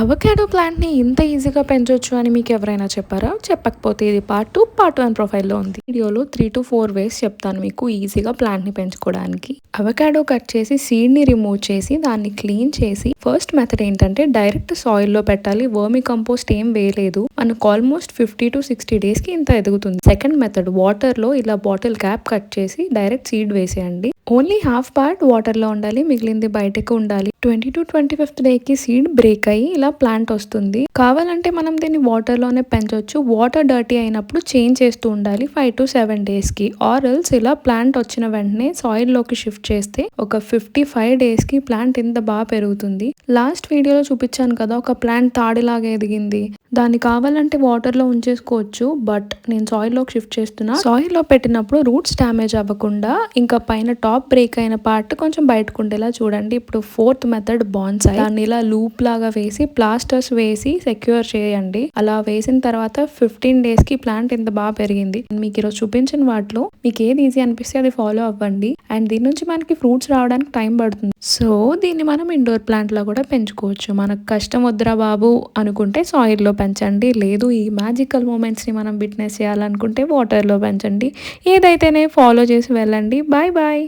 Avocado ప్లాంట్ని ఇంత ఈజీగా పెంచొచ్చు అని మీకు ఎవరైనా చెప్పారా? చెప్పకపోతే ఇది పార్ట్ 1 ప్రొఫైల్లో ఉంది. వీడియోలో 3 to 4 వేస్ చెప్తాను మీకు ఈజీగా ప్లాంట్ని పెంచుకోవడానికి. అవకాడో కట్ చేసి సీడ్ని రిమూవ్ చేసి దాన్ని క్లీన్ చేసి ఫస్ట్ మెథడ్ ఏంటంటే డైరెక్ట్ సాయిల్లో పెట్టాలి. వర్మి కంపోస్ట్ ఏం వేయలేదు. మనకు ఆల్మోస్ట్ 50 to 60 డేస్కి ఇంత ఎదుగుతుంది. సెకండ్ మెథడ్ వాటర్లో ఇలా బాటిల్ క్యాప్ కట్ చేసి డైరెక్ట్ సీడ్ వేసేయండి. ఓన్లీ హాఫ్ పార్ట్ వాటర్లో ఉండాలి, మిగిలింది బయటకు ఉండాలి. 20 to 25th డేకి సీడ్ బ్రేక్ అయ్యి ఇలా ప్లాంట్ వస్తుంది. కావాలంటే మనం దీన్ని వాటర్లోనే పెంచవచ్చు. వాటర్ డర్టీ అయినప్పుడు చేంజ్ చేస్తూ ఉండాలి 5 to 7 డేస్కి. ఆరల్స్ ఇలా ప్లాంట్ వచ్చిన వెంటనే సాయిల్లోకి షిఫ్ట్ చేస్తే ఒక 55 డేస్కి ప్లాంట్ ఇంత బాగా పెరుగుతుంది. లాస్ట్ వీడియోలో చూపించాను కదా, ఒక ప్లాంట్ తాడిలాగా ఎదిగింది. దాన్ని కావాలంటే వాటర్లో ఉంచేసుకోవచ్చు, బట్ నేను సాయిల్లోకి షిఫ్ట్ చేస్తున్నా. సాయిల్లో పెట్టినప్పుడు రూట్స్ డ్యామేజ్ అవ్వకుండా ఇంకా పైన టాప్ బ్రేక్ అయిన పార్ట్ కొంచెం బయటకు ఉండేలా చూడండి. ఇప్పుడు ఫోర్త్ మెథడ్ బాన్సాయ్. దాన్ని ఇలా లూప్ లాగా వేసి ప్లాస్టర్స్ వేసి సెక్యూర్ చేయండి. అలా వేసిన తర్వాత 15 డేస్కి ప్లాంట్ ఇంత బాగా పెరిగింది. మీకు ఈరోజు చూపించిన వాటిలో మీకు ఏది ఈజీ అనిపిస్తే అది ఫాలో అవ్వండి. అండ్ దీని నుంచి మనకి ఫ్రూట్స్ రావడానికి టైం పడుతుంది. సో దీన్ని మనం ఇండోర్ ప్లాంట్ లో కూడా పెంచుకోవచ్చు. మనకు కష్టం వద్దురా బాబు అనుకుంటే సాయిల్లో పెంచండి. లేదు ఈ మ్యాజికల్ మూమెంట్స్ని మనం విట్నెస్ చేయాలనుకుంటే వాటర్లో పెంచండి. ఏదైతేనే ఫాలో చేసి వెళ్ళండి. Bye bye.